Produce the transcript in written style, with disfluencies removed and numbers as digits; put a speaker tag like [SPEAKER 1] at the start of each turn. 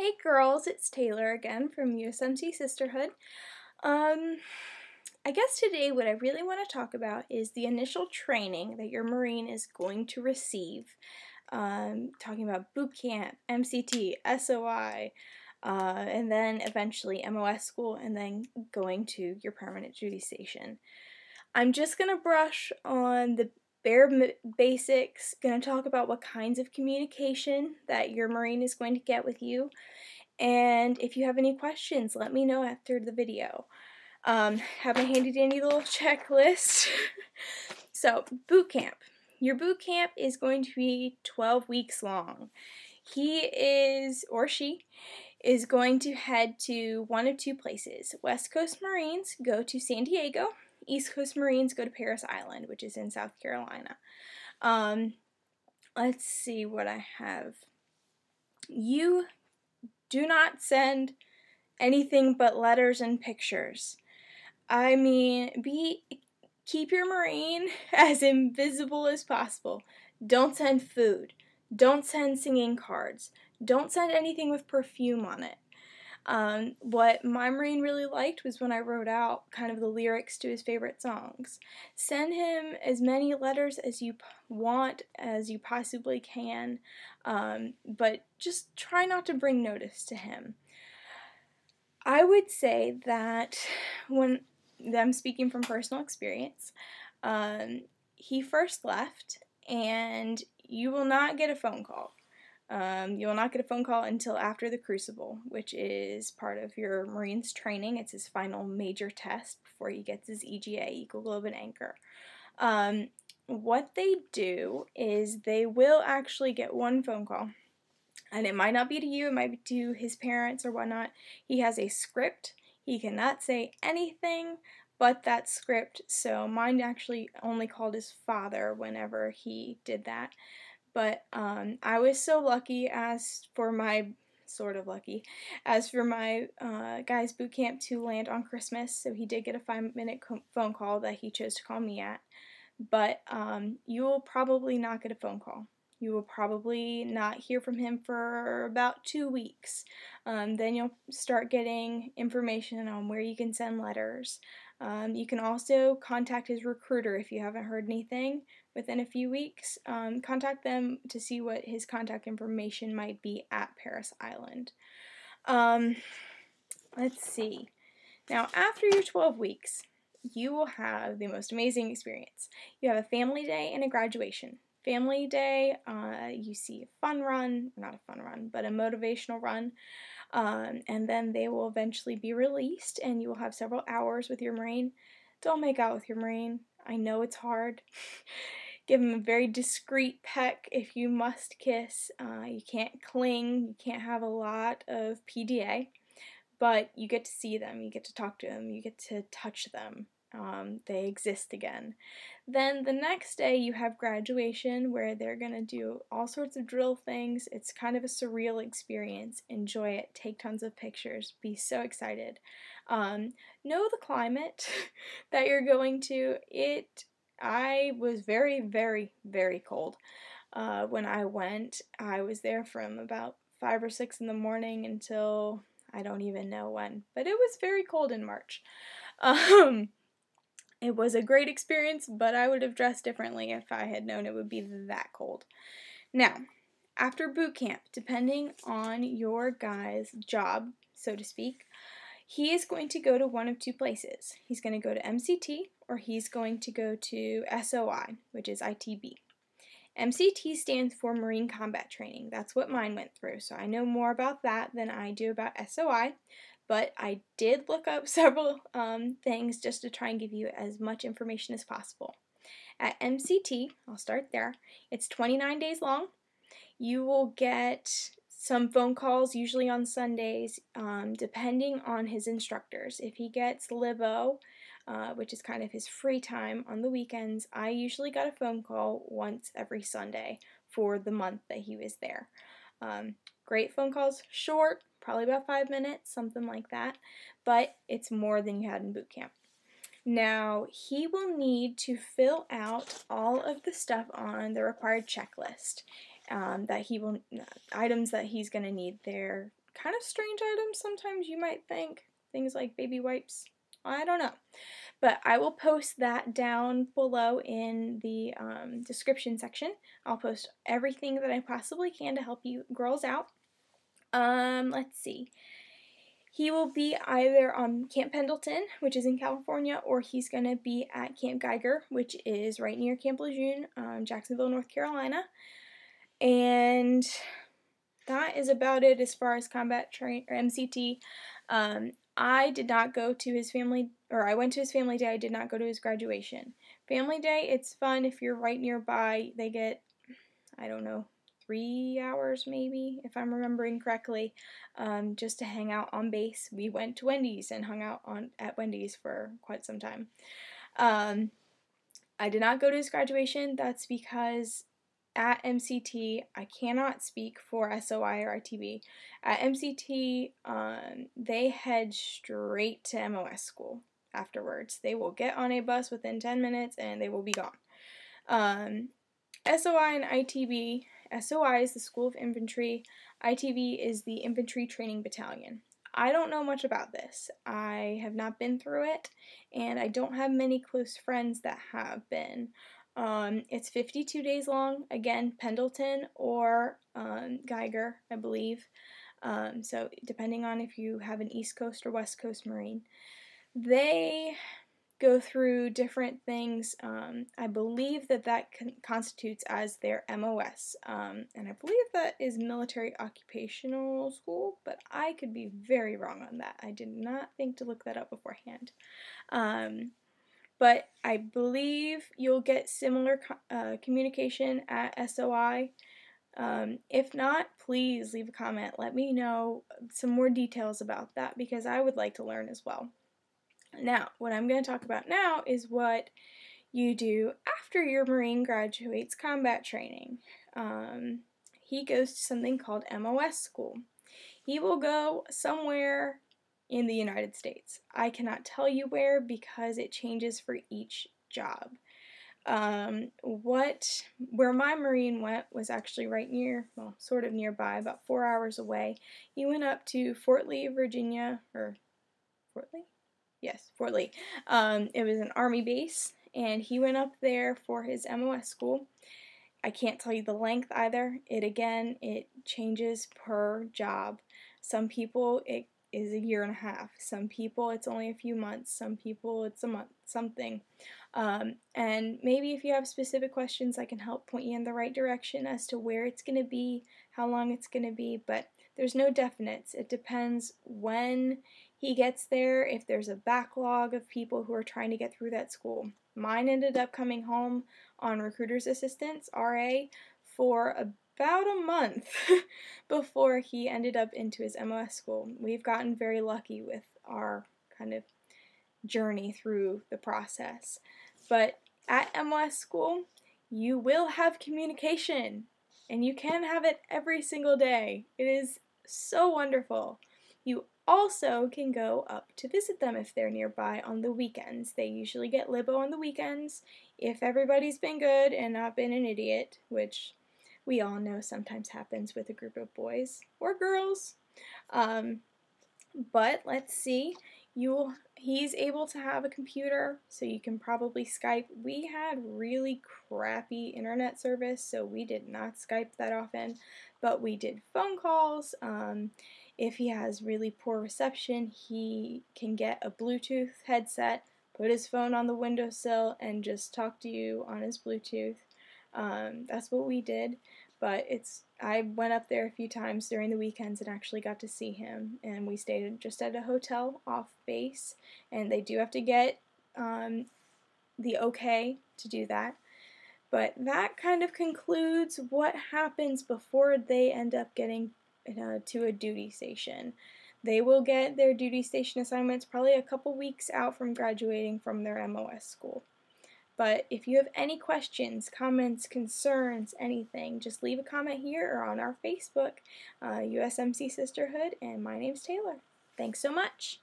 [SPEAKER 1] Hey girls, it's Taylor again from USMC Sisterhood. I guess today what I really want to talk about is the initial training that your Marine is going to receive. Talking about boot camp, MCT, SOI, and then eventually MOS school, and then going to your permanent duty station. I'm just going to brush on the bare basics, going to talk about what kinds of communication that your Marine is going to get with you. And if you have any questions, let me know after the video. Have a handy dandy little checklist. So, boot camp. Your boot camp is going to be 12 weeks long. He is, or she, is going to head to one of two places. West Coast Marines go to San Diego. East Coast Marines go to Parris Island, which is in South Carolina. Let's see what I have. You do not send anything but letters and pictures. I mean, keep your Marine as invisible as possible. Don't send food. Don't send singing cards. Don't send anything with perfume on it. What my Marine really liked was when I wrote out kind of the lyrics to his favorite songs. Send him as many letters as you want, as you possibly can, but just try not to bring notice to him. I would say that when I'm speaking from personal experience, he first left, and you will not get a phone call. You will not get a phone call until after the crucible, which is part of your Marine's training. It's his final major test before he gets his EGA, Equal Globe and Anchor. What they do is they will actually get one phone call. And it might not be to you, it might be to his parents or whatnot. He has a script. He cannot say anything but that script. So mine actually only called his father whenever he did that. But I was so lucky as for my guy's boot camp to land on Christmas. So he did get a 5-minute phone call that he chose to call me at. But you will probably not get a phone call. You will probably not hear from him for about 2 weeks. Then you'll start getting information on where you can send letters. You can also contact his recruiter if you haven't heard anything within a few weeks. Contact them to see what his contact information might be at Parris Island. Let's see. Now, after your 12 weeks, you will have the most amazing experience. You have a family day and a graduation. Family day, you see a fun run, not a fun run, but a motivational run, and then they will eventually be released, and you will have several hours with your Marine. Don't make out with your Marine. I know it's hard. Give him a very discreet peck if you must kiss. You can't cling. You can't have a lot of PDA, but you get to see them. You get to talk to them. You get to touch them. They exist again. Then the next day you have graduation, where they're going to do all sorts of drill things. It's kind of a surreal experience. Enjoy it. Take tons of pictures. Be so excited. Know the climate that you're going to. I was very, very, very cold. When I went, I was there from about 5 or 6 in the morning until I don't even know when. But it was very cold in March. It was a great experience, but I would have dressed differently if I had known it would be that cold. Now, after boot camp, depending on your guy's job, so to speak, he is going to go to one of two places. He's going to go to MCT, or he's going to go to SOI, which is ITB. MCT stands for Marine Combat Training. That's what mine went through, so I know more about that than I do about SOI. But I did look up several things just to try and give you as much information as possible. At MCT, I'll start there, it's 29 days long. You will get some phone calls, usually on Sundays, depending on his instructors. If he gets Libo, which is kind of his free time on the weekends, I usually got a phone call once every Sunday for the month that he was there. Great phone calls, short, probably about 5 minutes, something like that, but it's more than you had in boot camp. Now, he will need to fill out all of the stuff on the required checklist. Items that he's going to need there, kind of strange items sometimes, you might think. Things like baby wipes. I don't know. But I will post that down below in the description section. I'll post everything that I possibly can to help you girls out. Let's see. He will be either on Camp Pendleton, which is in California, or he's going to be at Camp Geiger, which is right near Camp Lejeune, Jacksonville, North Carolina. And that is about it as far as combat train or MCT. I did not go to his family, or I went to his family day. I did not go to his graduation. Family day, it's fun if you're right nearby. They get, I don't know, 3 hours maybe, if I'm remembering correctly, just to hang out on base. We went to Wendy's and hung out at Wendy's for quite some time. I did not go to his graduation. That's because at MCT, I cannot speak for SOI or ITB. At MCT, they head straight to MOS school afterwards. They will get on a bus within 10 minutes and they will be gone. SOI and ITB, SOI is the School of Infantry, ITB is the Infantry Training Battalion. I don't know much about this. I have not been through it, and I don't have many close friends that have been. It's 52 days long, again, Pendleton or Geiger, I believe. So depending on if you have an East Coast or West Coast Marine. They go through different things. I believe that constitutes as their MOS, and I believe that is Military Occupational School, but I could be very wrong on that. I did not think to look that up beforehand. But I believe you'll get similar communication at SOI. If not, please leave a comment. Let me know some more details about that because I would like to learn as well. Now, what I'm going to talk about now is what you do after your Marine graduates combat training. He goes to something called MOS school. He will go somewhere in the United States. I cannot tell you where because it changes for each job. Where my Marine went was actually right near, well, sort of nearby, about 4 hours away. He went up to Fort Lee, Virginia, or Fort Lee? Yes, Fort Lee. It was an Army base, and he went up there for his MOS school. I can't tell you the length either. It changes per job. Some people, it is 1.5 years. Some people, it's only a few months. Some people, it's a month, something. And maybe if you have specific questions, I can help point you in the right direction as to where it's going to be, how long it's going to be, but there's no definites. It depends when he gets there, if there's a backlog of people who are trying to get through that school. Mine ended up coming home on recruiter's assistance, RA, for about a month before he ended up into his MOS school. We've gotten very lucky with our kind of journey through the process. But at MOS school, you will have communication, and you can have it every single day. It is so wonderful. You also can go up to visit them if they're nearby on the weekends. They usually get libo on the weekends if everybody's been good and not been an idiot, which we all know sometimes happens with a group of boys or girls. But let's see. He's able to have a computer, so you can probably Skype. We had really crappy internet service, so we did not Skype that often, but we did phone calls. If he has really poor reception, he can get a Bluetooth headset, put his phone on the windowsill, and just talk to you on his Bluetooth. That's what we did. But I went up there a few times during the weekends and actually got to see him. And we stayed just at a hotel off base. And they do have to get the okay to do that. But that kind of concludes what happens before they end up getting to a duty station. They will get their duty station assignments probably a couple weeks out from graduating from their MOS school. But if you have any questions, comments, concerns, anything, just leave a comment here or on our Facebook, USMC Sisterhood, and my name's Taylor. Thanks so much.